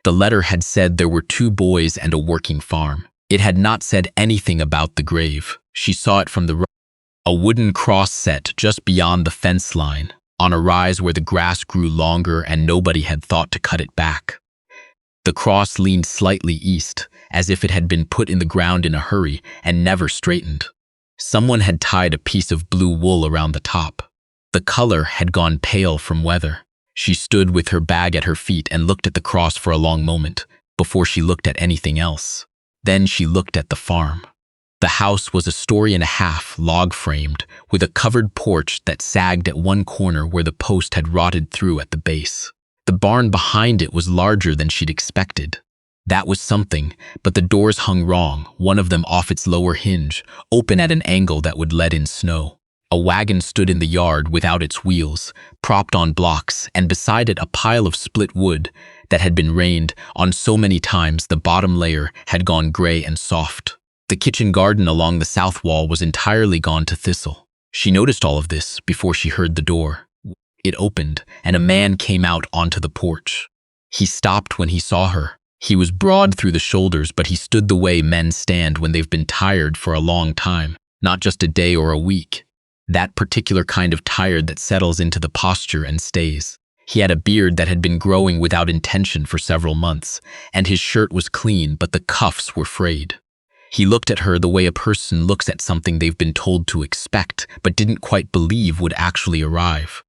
The letter had said there were 2 boys and a working farm. It had not said anything about the grave. She saw it from the road. A wooden cross set just beyond the fence line, on a rise where the grass grew longer and nobody had thought to cut it back. The cross leaned slightly east, as if it had been put in the ground in a hurry and never straightened. Someone had tied a piece of blue wool around the top. The color had gone pale from weather. She stood with her bag at her feet and looked at the cross for a long moment, before she looked at anything else. Then she looked at the farm. The house was a story and a half, log-framed, with a covered porch that sagged at one corner where the post had rotted through at the base. The barn behind it was larger than she'd expected. That was something, but the doors hung wrong, one of them off its lower hinge, open at an angle that would let in snow. A wagon stood in the yard without its wheels, propped on blocks, and beside it a pile of split wood that had been rained on so many times the bottom layer had gone gray and soft. The kitchen garden along the south wall was entirely gone to thistle. She noticed all of this before she heard the door. It opened, and a man came out onto the porch. He stopped when he saw her. He was broad through the shoulders, but he stood the way men stand when they've been tired for a long time, not just a day or a week. That particular kind of tired that settles into the posture and stays. He had a beard that had been growing without intention for several months, and his shirt was clean, but the cuffs were frayed. He looked at her the way a person looks at something they've been told to expect, but didn't quite believe would actually arrive.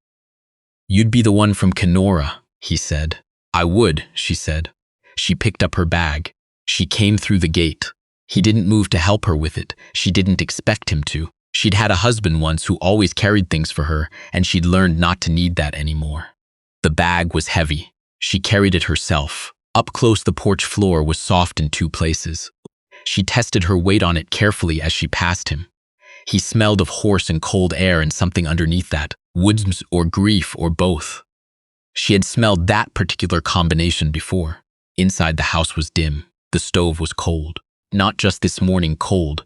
"You'd be the one from Kenora," he said. "I would," she said. She picked up her bag. She came through the gate. He didn't move to help her with it. She didn't expect him to. She'd had a husband once who always carried things for her, and she'd learned not to need that anymore. The bag was heavy. She carried it herself. Up close, the porch floor was soft in 2 places. She tested her weight on it carefully as she passed him. He smelled of horse and cold air and something underneath that, woods or grief or both. She had smelled that particular combination before. Inside the house was dim. The stove was cold. Not just this morning cold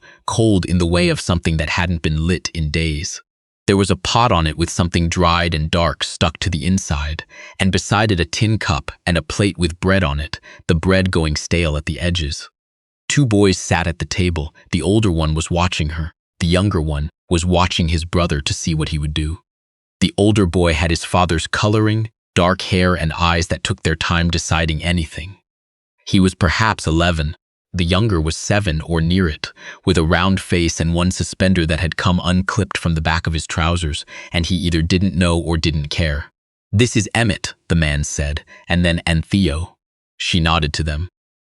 in the way of something that hadn't been lit in days. There was a pot on it with something dried and dark stuck to the inside, and beside it a tin cup and a plate with bread on it, the bread going stale at the edges. 2 boys sat at the table. The older one was watching her. The younger one was watching his brother to see what he would do. The older boy had his father's coloring, dark hair, and eyes that took their time deciding anything. He was perhaps 11. The younger was 7 or near it, with a round face and one suspender that had come unclipped from the back of his trousers, and he either didn't know or didn't care. "This is Emmett," the man said, and then "and Theo." She nodded to them.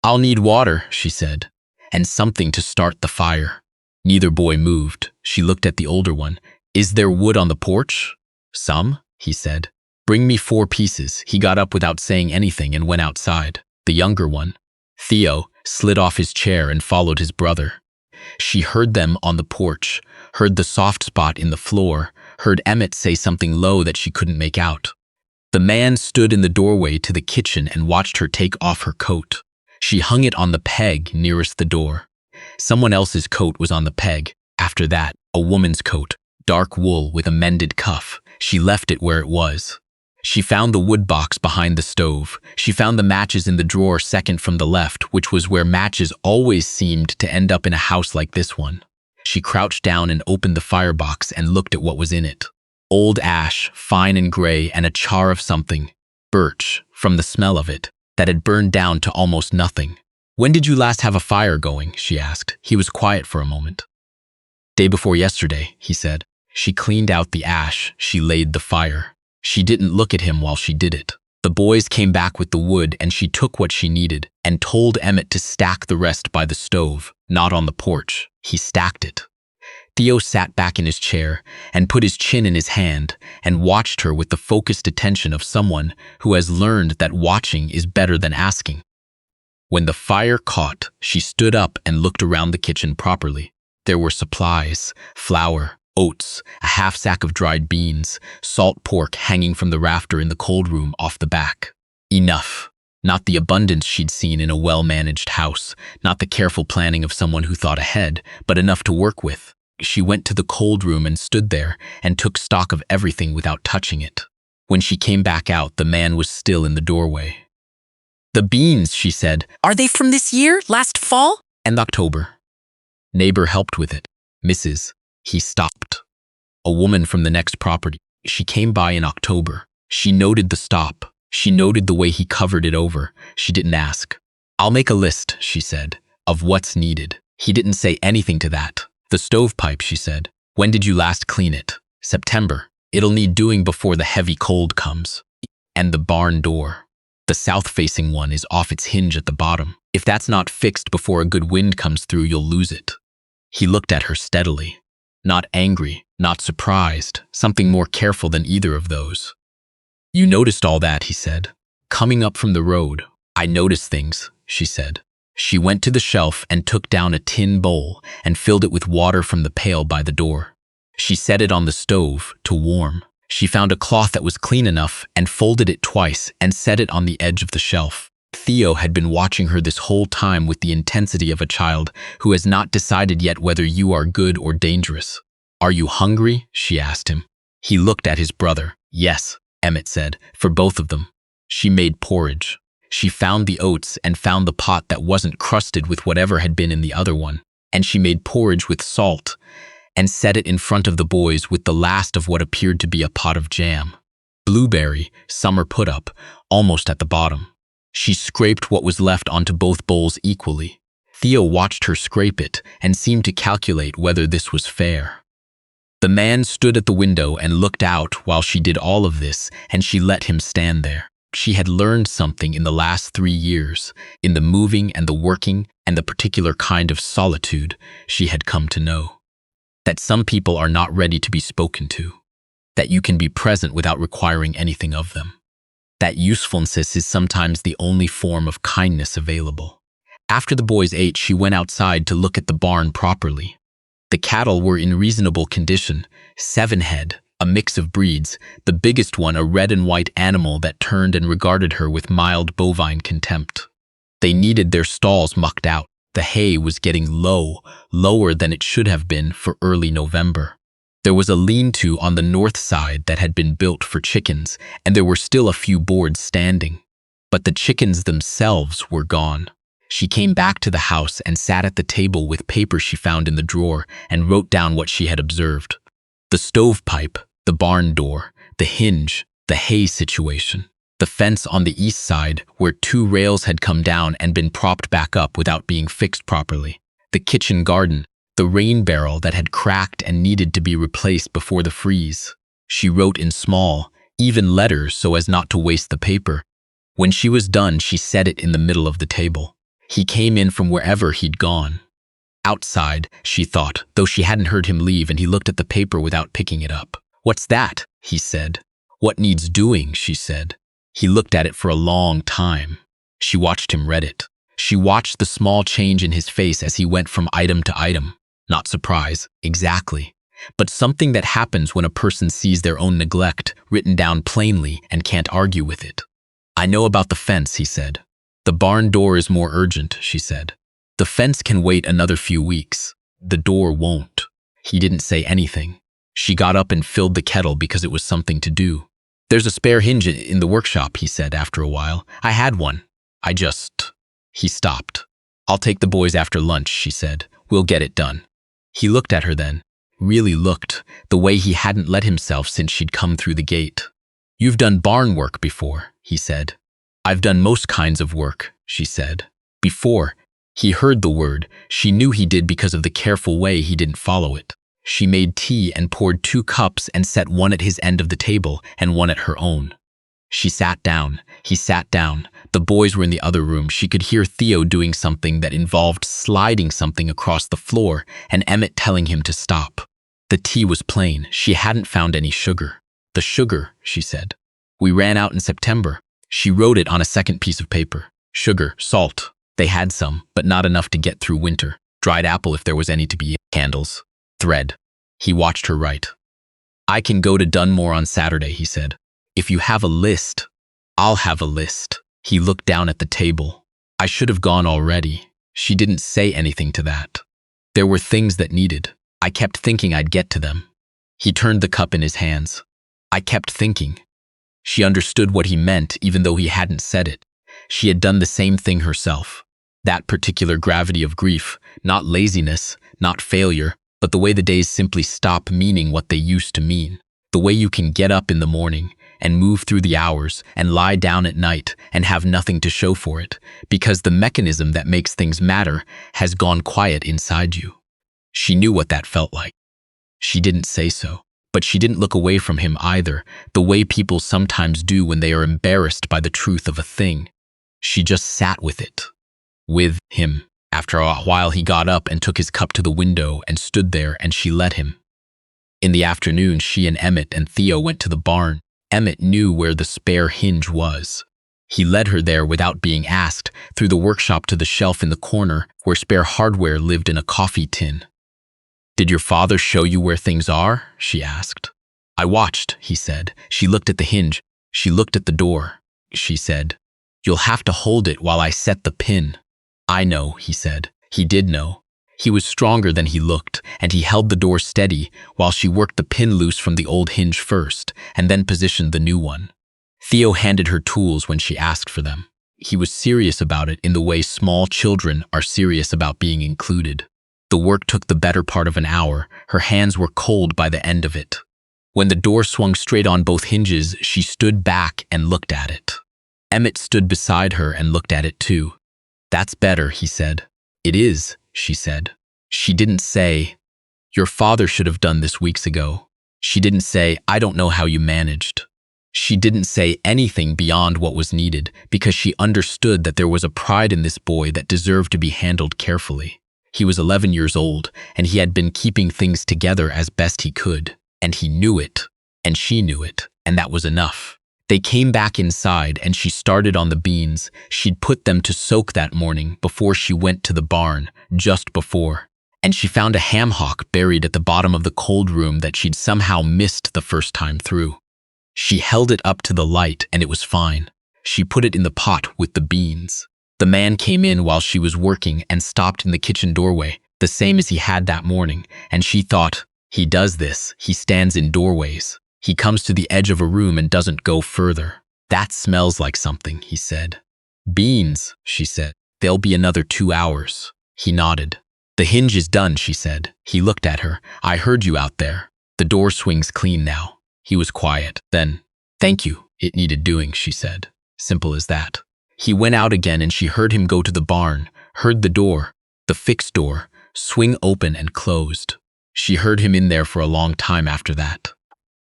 "I'll need water," she said, "and something to start the fire." Neither boy moved. She looked at the older one. "Is there wood on the porch?" "Some," he said. "Bring me 4 pieces." He got up without saying anything and went outside. The younger one, Theo, slid off his chair and followed his brother. She heard them on the porch, heard the soft spot in the floor, heard Emmett say something low that she couldn't make out. The man stood in the doorway to the kitchen and watched her take off her coat. She hung it on the peg nearest the door. Someone else's coat was on the peg. After that, a woman's coat, dark wool with a mended cuff. She left it where it was. She found the wood box behind the stove. She found the matches in the drawer second from the left, which was where matches always seemed to end up in a house like this one. She crouched down and opened the firebox and looked at what was in it. Old ash, fine and gray, and a char of something, birch, from the smell of it, that had burned down to almost nothing. "When did you last have a fire going?" she asked. He was quiet for a moment. "Day before yesterday," he said. She cleaned out the ash. She laid the fire. She didn't look at him while she did it. The boys came back with the wood, and she took what she needed and told Emmett to stack the rest by the stove, not on the porch. He stacked it. Theo sat back in his chair and put his chin in his hand and watched her with the focused attention of someone who has learned that watching is better than asking. When the fire caught, she stood up and looked around the kitchen properly. There were supplies, flour, oats, a half sack of dried beans, salt pork hanging from the rafter in the cold room off the back. Enough. Not the abundance she'd seen in a well-managed house, not the careful planning of someone who thought ahead, but enough to work with. She went to the cold room and stood there and took stock of everything without touching it. When she came back out, the man was still in the doorway. The beans, she said. Are they from this year, last fall? And October. Neighbor helped with it. Mrs. He stopped. A woman from the next property. She came by in October. She noted the stop. She noted the way he covered it over. She didn't ask. I'll make a list, she said, of what's needed. He didn't say anything to that. The stovepipe, she said. When did you last clean it? September. It'll need doing before the heavy cold comes. And the barn door. The south-facing one is off its hinge at the bottom. If that's not fixed before a good wind comes through, you'll lose it. He looked at her steadily. Not angry, not surprised, something more careful than either of those. You noticed all that, he said. Coming up from the road. I noticed things, she said. She went to the shelf and took down a tin bowl and filled it with water from the pail by the door. She set it on the stove to warm. She found a cloth that was clean enough and folded it twice and set it on the edge of the shelf. Theo had been watching her this whole time with the intensity of a child who has not decided yet whether you are good or dangerous. Are you hungry? She asked him. He looked at his brother. Yes, Emmett said, for both of them. She made porridge. She found the oats and found the pot that wasn't crusted with whatever had been in the other one. And she made porridge with salt and set it in front of the boys with the last of what appeared to be a pot of jam. Blueberry, summer put up, almost at the bottom. She scraped what was left onto both bowls equally. Theo watched her scrape it and seemed to calculate whether this was fair. The man stood at the window and looked out while she did all of this, and she let him stand there. She had learned something in the last 3 years, in the moving and the working and the particular kind of solitude she had come to know. That some people are not ready to be spoken to. That you can be present without requiring anything of them. That usefulness is sometimes the only form of kindness available. After the boys ate, she went outside to look at the barn properly. The cattle were in reasonable condition, 7 head, a mix of breeds, the biggest one a red and white animal that turned and regarded her with mild bovine contempt. They needed their stalls mucked out. The hay was getting low, lower than it should have been for early November. There was a lean-to on the north side that had been built for chickens, and there were still a few boards standing. But the chickens themselves were gone. She came back to the house and sat at the table with paper she found in the drawer and wrote down what she had observed. The stovepipe, the barn door, the hinge, the hay situation, the fence on the east side where 2 rails had come down and been propped back up without being fixed properly, the kitchen garden, the rain barrel that had cracked and needed to be replaced before the freeze. She wrote in small, even letters so as not to waste the paper. When she was done, she set it in the middle of the table. He came in from wherever he'd gone. Outside, she thought, though she hadn't heard him leave, and he looked at the paper without picking it up. What's that? He said. What needs doing? She said. He looked at it for a long time. She watched him read it. She watched the small change in his face as he went from item to item. Not surprise, exactly, but something that happens when a person sees their own neglect written down plainly and can't argue with it. I know about the fence, he said. The barn door is more urgent, she said. The fence can wait another few weeks. The door won't. He didn't say anything. She got up and filled the kettle because it was something to do. There's a spare hinge in the workshop, he said after a while. I had one. He stopped. I'll take the boys after lunch, she said. We'll get it done. He looked at her then, really looked, the way he hadn't let himself since she'd come through the gate. You've done barn work before, he said. I've done most kinds of work, she said. Before. He heard the word. She knew he did because of the careful way he didn't follow it. She made tea and poured 2 cups and set one at his end of the table and one at her own. She sat down. He sat down. The boys were in the other room. She could hear Theo doing something that involved sliding something across the floor and Emmett telling him to stop. The tea was plain. She hadn't found any sugar. The sugar, she said. We ran out in September. She wrote it on a second piece of paper. Sugar, salt. They had some, but not enough to get through winter. Dried apple if there was any to be. Candles. Thread. He watched her write. I can go to Dunmore on Saturday, he said. If you have a list, I'll have a list. He looked down at the table. I should have gone already. She didn't say anything to that. There were things that needed. I kept thinking I'd get to them. He turned the cup in his hands. I kept thinking. She understood what he meant even though he hadn't said it. She had done the same thing herself. That particular gravity of grief, not laziness, not failure, but the way the days simply stop meaning what they used to mean. The way you can get up in the morning and move through the hours and lie down at night and have nothing to show for it, because the mechanism that makes things matter has gone quiet inside you. She knew what that felt like. She didn't say so, but she didn't look away from him either, the way people sometimes do when they are embarrassed by the truth of a thing. She just sat with it. With him. After a while, he got up and took his cup to the window and stood there, and she let him. In the afternoon, she and Emmett and Theo went to the barn. Emmett knew where the spare hinge was. He led her there without being asked, through the workshop to the shelf in the corner where spare hardware lived in a coffee tin. "Did your father show you where things are?" she asked. "I watched," he said. She looked at the hinge. She looked at the door. She said, "You'll have to hold it while I set the pin." "I know," he said. He did know. He was stronger than he looked, and he held the door steady while she worked the pin loose from the old hinge first, and then positioned the new one. Theo handed her tools when she asked for them. He was serious about it in the way small children are serious about being included. The work took the better part of an hour. Her hands were cold by the end of it. When the door swung straight on both hinges, she stood back and looked at it. Emmett stood beside her and looked at it too. "That's better," he said. "It is," she said. She didn't say, "Your father should have done this weeks ago." She didn't say, "I don't know how you managed." She didn't say anything beyond what was needed because she understood that there was a pride in this boy that deserved to be handled carefully. He was 11 years old, and he had been keeping things together as best he could, and he knew it, and she knew it, and that was enough. They came back inside, and she started on the beans. She'd put them to soak that morning before she went to the barn, just before. And she found a ham hock buried at the bottom of the cold room that she'd somehow missed the first time through. She held it up to the light, and it was fine. She put it in the pot with the beans. The man came in while she was working and stopped in the kitchen doorway, the same as he had that morning, and she thought, "He does this. He stands in doorways. He comes to the edge of a room and doesn't go further. That smells like something," he said. "Beans," she said. "They'll be another 2 hours." He nodded. "The hinge is done," she said. He looked at her. "I heard you out there. The door swings clean now." He was quiet. Then, "Thank you. It needed doing," she said. Simple as that. He went out again and she heard him go to the barn, heard the door, the fixed door, swing open and closed. She heard him in there for a long time after that.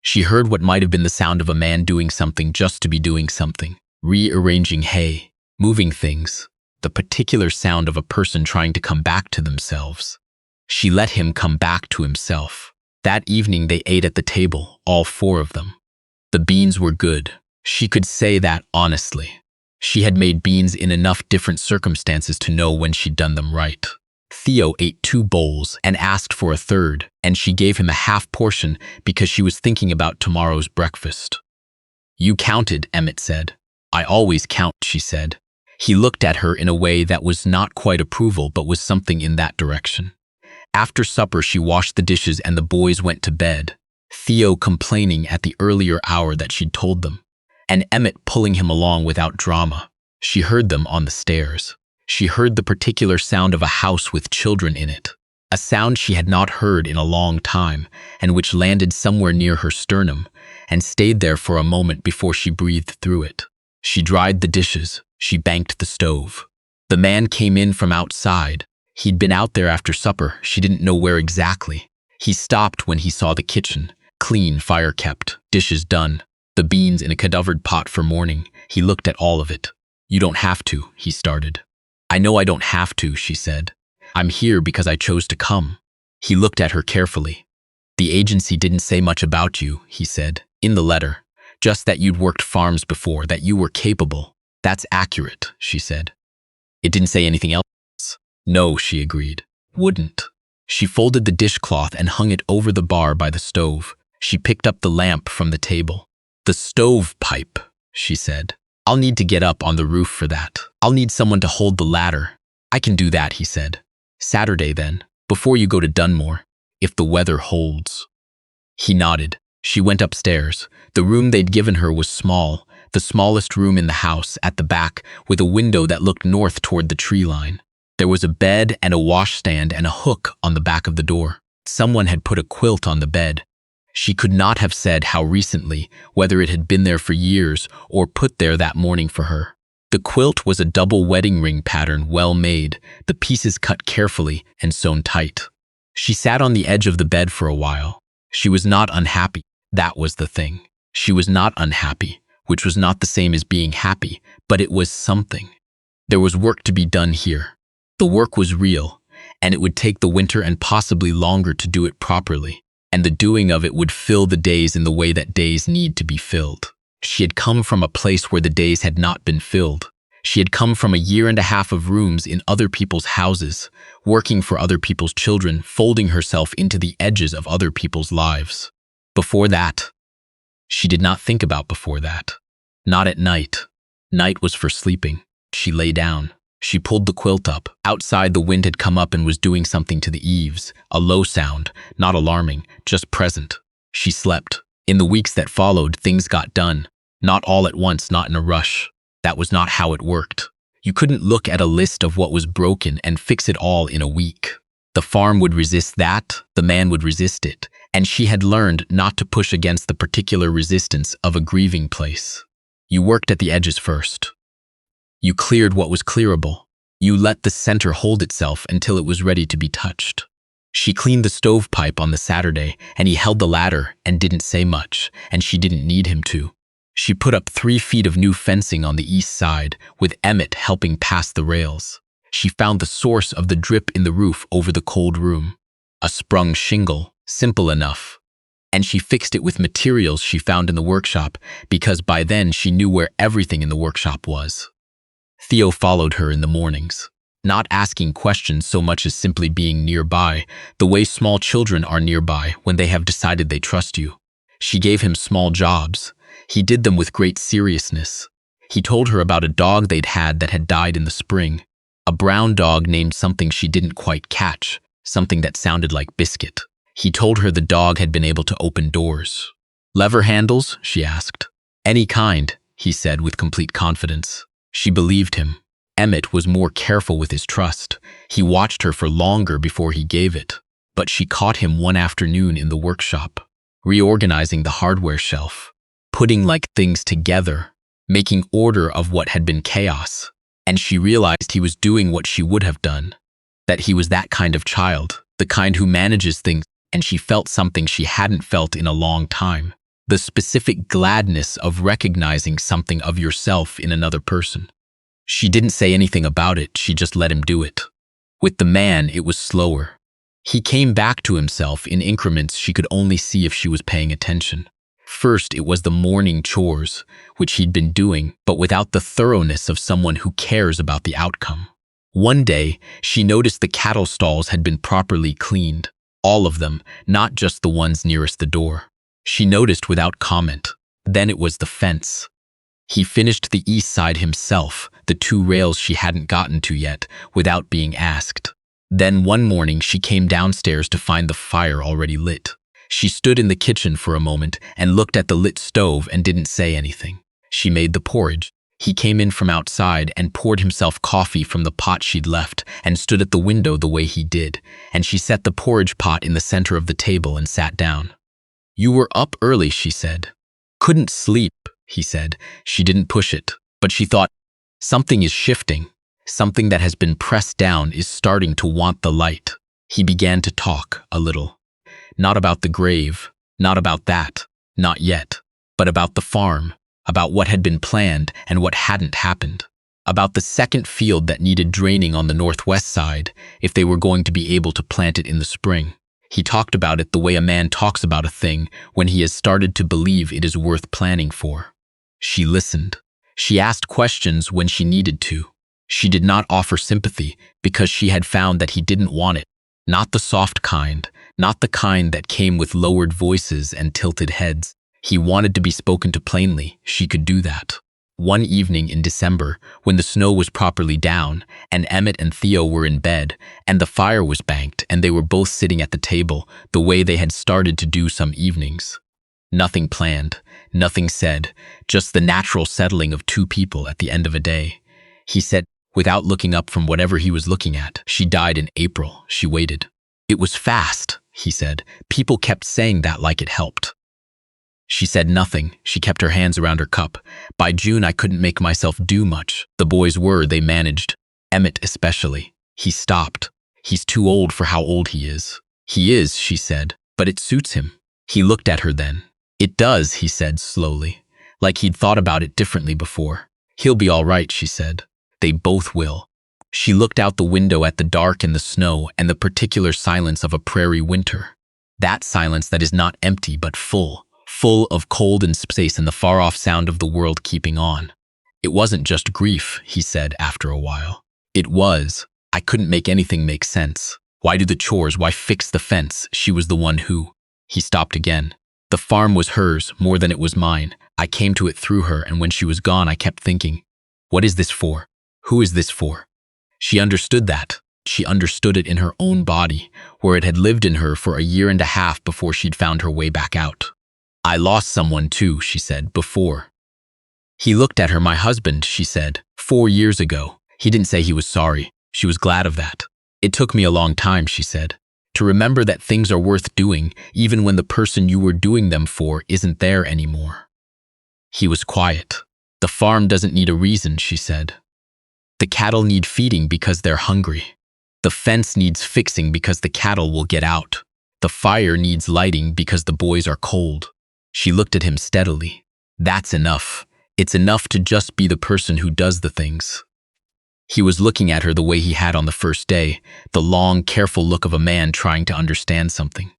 She heard what might have been the sound of a man doing something just to be doing something, rearranging hay, moving things, the particular sound of a person trying to come back to themselves. She let him come back to himself. That evening they ate at the table, all 4 of them. The beans were good. She could say that honestly. She had made beans in enough different circumstances to know when she'd done them right. Theo ate 2 bowls and asked for a third, and she gave him a half portion because she was thinking about tomorrow's breakfast. "You counted," Emmett said. "I always count," she said. He looked at her in a way that was not quite approval but was something in that direction. After supper, she washed the dishes and the boys went to bed, Theo complaining at the earlier hour that she'd told them, and Emmett pulling him along without drama. She heard them on the stairs. She heard the particular sound of a house with children in it, a sound she had not heard in a long time, and which landed somewhere near her sternum and stayed there for a moment before she breathed through it. She dried the dishes. She banked the stove. The man came in from outside. He'd been out there after supper. She didn't know where exactly. He stopped when he saw the kitchen, clean, fire-kept, dishes done, the beans in a cadavered pot for morning. He looked at all of it. "You don't have to," he started. "I know I don't have to," she said. "I'm here because I chose to come." He looked at her carefully. "The agency didn't say much about you," he said, "in the letter. Just that you'd worked farms before, that you were capable." "That's accurate," she said. "It didn't say anything else?" "No," she agreed. "Wouldn't." She folded the dishcloth and hung it over the bar by the stove. She picked up the lamp from the table. "The stovepipe," she said. "I'll need to get up on the roof for that. I'll need someone to hold the ladder." "I can do that," he said. "Saturday, then, before you go to Dunmore, if the weather holds." He nodded. She went upstairs. The room they'd given her was small, the smallest room in the house at the back with a window that looked north toward the tree line. There was a bed and a washstand and a hook on the back of the door. Someone had put a quilt on the bed. She could not have said how recently, whether it had been there for years or put there that morning for her. The quilt was a double wedding ring pattern, well made, the pieces cut carefully and sewn tight. She sat on the edge of the bed for a while. She was not unhappy. That was the thing. She was not unhappy, which was not the same as being happy, but it was something. There was work to be done here. The work was real, and it would take the winter and possibly longer to do it properly, and the doing of it would fill the days in the way that days need to be filled. She had come from a place where the days had not been filled. She had come from a year and a half of rooms in other people's houses, working for other people's children, folding herself into the edges of other people's lives. Before that, she did not think about before that. Not at night. Night was for sleeping. She lay down. She pulled the quilt up. Outside, the wind had come up and was doing something to the eaves. A low sound, not alarming, just present. She slept. In the weeks that followed, things got done. Not all at once, not in a rush. That was not how it worked. You couldn't look at a list of what was broken and fix it all in a week. The farm would resist that, the man would resist it, and she had learned not to push against the particular resistance of a grieving place. You worked at the edges first. You cleared what was clearable. You let the center hold itself until it was ready to be touched. She cleaned the stovepipe on the Saturday, and he held the ladder and didn't say much, and she didn't need him to. She put up 3 feet of new fencing on the east side, with Emmett helping pass the rails. She found the source of the drip in the roof over the cold room. A sprung shingle, simple enough. And she fixed it with materials she found in the workshop, because by then she knew where everything in the workshop was. Theo followed her in the mornings, not asking questions so much as simply being nearby, the way small children are nearby when they have decided they trust you. She gave him small jobs. He did them with great seriousness. He told her about a dog they'd had that had died in the spring, a brown dog named something she didn't quite catch, something that sounded like biscuit. He told her the dog had been able to open doors. Lever handles? She asked. Any kind, he said with complete confidence. She believed him. Emmett was more careful with his trust. He watched her for longer before he gave it. But she caught him one afternoon in the workshop, reorganizing the hardware shelf, putting things together, making order of what had been chaos. And she realized he was doing what she would have done, that he was that kind of child, the kind who manages things, and she felt something she hadn't felt in a long time. The specific gladness of recognizing something of yourself in another person. She didn't say anything about it, she just let him do it. With the man, it was slower. He came back to himself in increments she could only see if she was paying attention. First, it was the morning chores, which he'd been doing, but without the thoroughness of someone who cares about the outcome. One day, she noticed the cattle stalls had been properly cleaned. All of them, not just the ones nearest the door. She noticed without comment. Then it was the fence. He finished the east side himself, the 2 rails she hadn't gotten to yet, without being asked. Then one morning she came downstairs to find the fire already lit. She stood in the kitchen for a moment and looked at the lit stove and didn't say anything. She made the porridge. He came in from outside and poured himself coffee from the pot she'd left and stood at the window the way he did, and she set the porridge pot in the center of the table and sat down. You were up early, she said. Couldn't sleep, he said. She didn't push it, but she thought, something is shifting. Something that has been pressed down is starting to want the light. He began to talk a little. Not about the grave, not about that, not yet, but about the farm, about what had been planned and what hadn't happened, about the second field that needed draining on the northwest side if they were going to be able to plant it in the spring. He talked about it the way a man talks about a thing when he has started to believe it is worth planning for. She listened. She asked questions when she needed to. She did not offer sympathy because she had found that he didn't want it. Not the soft kind, not the kind that came with lowered voices and tilted heads. He wanted to be spoken to plainly. She could do that. One evening in December, when the snow was properly down, and Emmett and Theo were in bed, and the fire was banked, and they were both sitting at the table, the way they had started to do some evenings. Nothing planned, nothing said, just the natural settling of two people at the end of a day. He said, without looking up from whatever he was looking at, she died in April. She waited. It was fast, he said. People kept saying that like it helped. She said nothing. She kept her hands around her cup. By June, I couldn't make myself do much. The boys were, they managed. Emmett especially. He stopped. He's too old for how old he is. He is, she said, but it suits him. He looked at her then. It does, he said slowly, like he'd thought about it differently before. He'll be all right, she said. They both will. She looked out the window at the dark and the snow and the particular silence of a prairie winter. That silence that is not empty but full of cold and space and the far-off sound of the world keeping on. It wasn't just grief, he said after a while. It was. I couldn't make anything make sense. Why do the chores? Why fix the fence? She was the one who... He stopped again. The farm was hers more than it was mine. I came to it through her, and when she was gone, I kept thinking, what is this for? Who is this for? She understood that. She understood it in her own body, where it had lived in her for a year and a half before she'd found her way back out. I lost someone too, she said, before. He looked at her. My husband, she said, 4 years ago. He didn't say he was sorry. She was glad of that. It took me a long time, she said, to remember that things are worth doing even when the person you were doing them for isn't there anymore. He was quiet. The farm doesn't need a reason, she said. The cattle need feeding because they're hungry. The fence needs fixing because the cattle will get out. The fire needs lighting because the boys are cold. She looked at him steadily. That's enough. It's enough to just be the person who does the things. He was looking at her the way he had on the first day, the long, careful look of a man trying to understand something.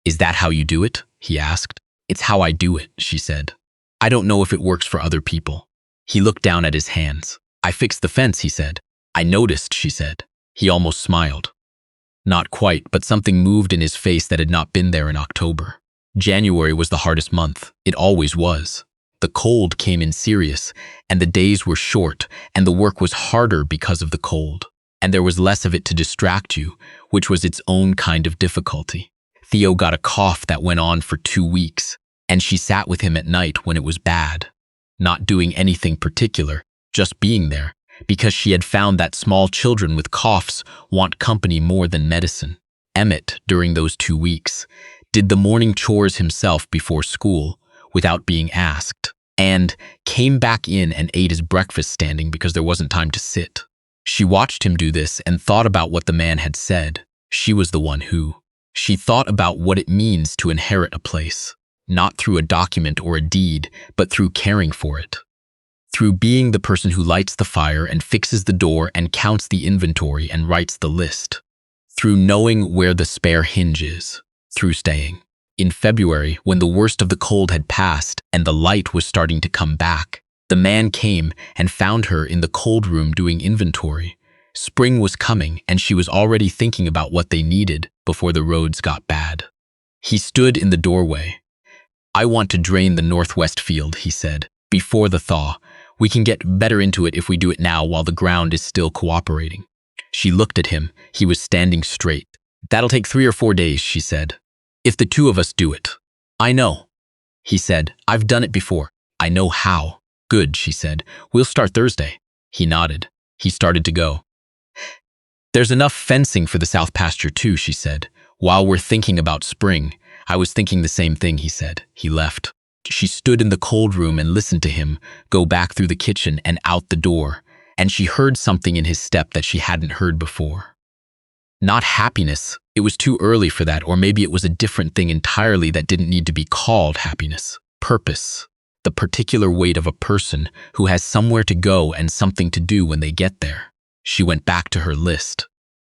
Is that how you do it? He asked. It's how I do it, she said. I don't know if it works for other people. He looked down at his hands. I fixed the fence, he said. I noticed, she said. He almost smiled. Not quite, but something moved in his face that had not been there in October. January was the hardest month. It always was. The cold came in serious, and the days were short, and the work was harder because of the cold. And there was less of it to distract you, which was its own kind of difficulty. Theo got a cough that went on for 2 weeks, and she sat with him at night when it was bad. Not doing anything particular, just being there, because she had found that small children with coughs want company more than medicine. Emmett, during those 2 weeks, did the morning chores himself before school, without being asked, and came back in and ate his breakfast standing because there wasn't time to sit. She watched him do this and thought about what the man had said. She was the one who. She thought about what it means to inherit a place, not through a document or a deed, but through caring for it. Through being the person who lights the fire and fixes the door and counts the inventory and writes the list. Through knowing where the spare hinge is. Through staying. In February, when the worst of the cold had passed and the light was starting to come back, the man came and found her in the cold room doing inventory. Spring was coming, and she was already thinking about what they needed before the roads got bad. He stood in the doorway. I want to drain the northwest field, he said, before the thaw. We can get better into it if we do it now while the ground is still cooperating. She looked at him. He was standing straight. That'll take 3 or 4 days, she said. If the 2 of us do it. I know. He said, I've done it before. I know how. Good, she said. We'll start Thursday. He nodded. He started to go. There's enough fencing for the south pasture too, she said. While we're thinking about spring, I was thinking the same thing, he said. He left. She stood in the cold room and listened to him go back through the kitchen and out the door, and she heard something in his step that she hadn't heard before. Not happiness. It was too early for that, or maybe it was a different thing entirely that didn't need to be called happiness. Purpose. The particular weight of a person who has somewhere to go and something to do when they get there. She went back to her list.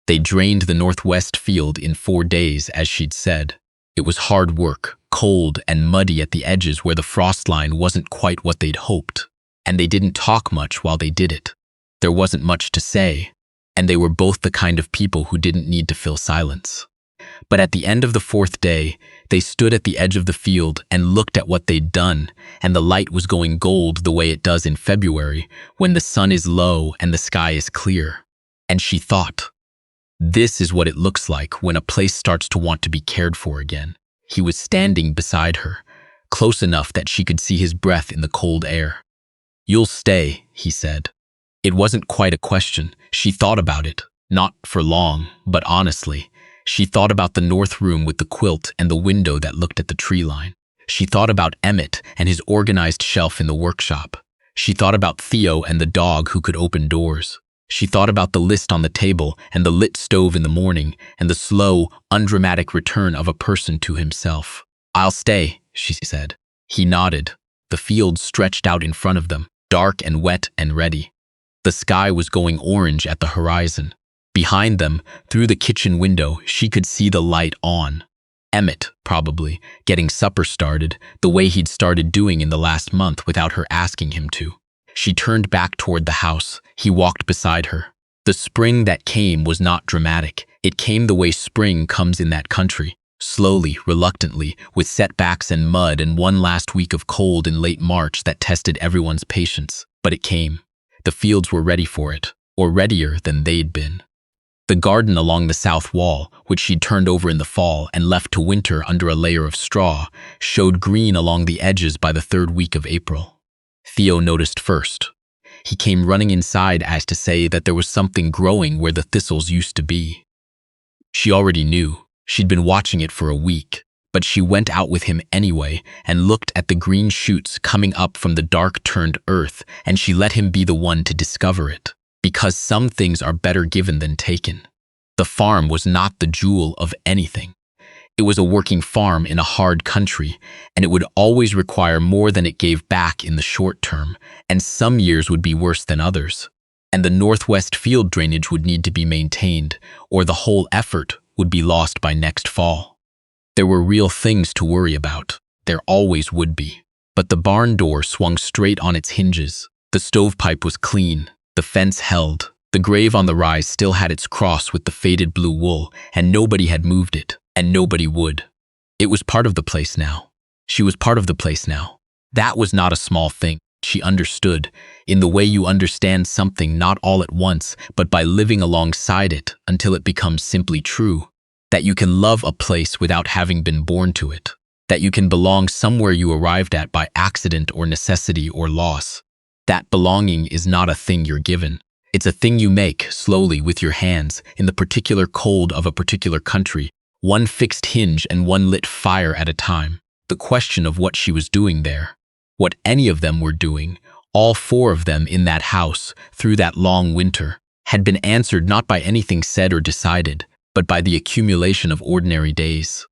They drained the northwest field in 4 days, as she'd said. It was hard work, cold and muddy at the edges where the frost line wasn't quite what they'd hoped, and they didn't talk much while they did it. There wasn't much to say, and they were both the kind of people who didn't need to fill silence. But at the end of the 4th day, they stood at the edge of the field and looked at what they'd done, and the light was going gold the way it does in February when the sun is low and the sky is clear. And she thought, this is what it looks like when a place starts to want to be cared for again. He was standing beside her, close enough that she could see his breath in the cold air. "You'll stay," he said. It wasn't quite a question. She thought about it, not for long, but honestly. She thought about the north room with the quilt and the window that looked at the tree line. She thought about Emmett and his organized shelf in the workshop. She thought about Theo and the dog who could open doors. She thought about the list on the table and the lit stove in the morning and the slow, undramatic return of a person to himself. "I'll stay," she said. He nodded. The field stretched out in front of them, dark and wet and ready. The sky was going orange at the horizon. Behind them, through the kitchen window, she could see the light on. Emmett, probably, getting supper started, the way he'd started doing in the last month without her asking him to. She turned back toward the house. He walked beside her. The spring that came was not dramatic. It came the way spring comes in that country, slowly, reluctantly, with setbacks and mud and one last week of cold in late March that tested everyone's patience. But it came. The fields were ready for it, or readier than they'd been. The garden along the south wall, which she'd turned over in the fall and left to winter under a layer of straw, showed green along the edges by the third week of April. Theo noticed first. He came running inside as to say that there was something growing where the thistles used to be. She already knew. She'd been watching it for a week, but she went out with him anyway and looked at the green shoots coming up from the dark-turned earth, and she let him be the one to discover it. Because some things are better given than taken. The farm was not the jewel of anything. It was a working farm in a hard country, and it would always require more than it gave back in the short term, and some years would be worse than others. And the northwest field drainage would need to be maintained, or the whole effort would be lost by next fall. There were real things to worry about. There always would be. But the barn door swung straight on its hinges. The stovepipe was clean. The fence held. The grave on the rise still had its cross with the faded blue wool, and nobody had moved it, and nobody would. It was part of the place now. She was part of the place now. That was not a small thing. She understood, in the way you understand something not all at once, but by living alongside it until it becomes simply true. That you can love a place without having been born to it. That you can belong somewhere you arrived at by accident or necessity or loss. That belonging is not a thing you're given. It's a thing you make, slowly, with your hands, in the particular cold of a particular country, one fixed hinge and one lit fire at a time. The question of what she was doing there, what any of them were doing, all four of them in that house, through that long winter, had been answered not by anything said or decided, but by the accumulation of ordinary days.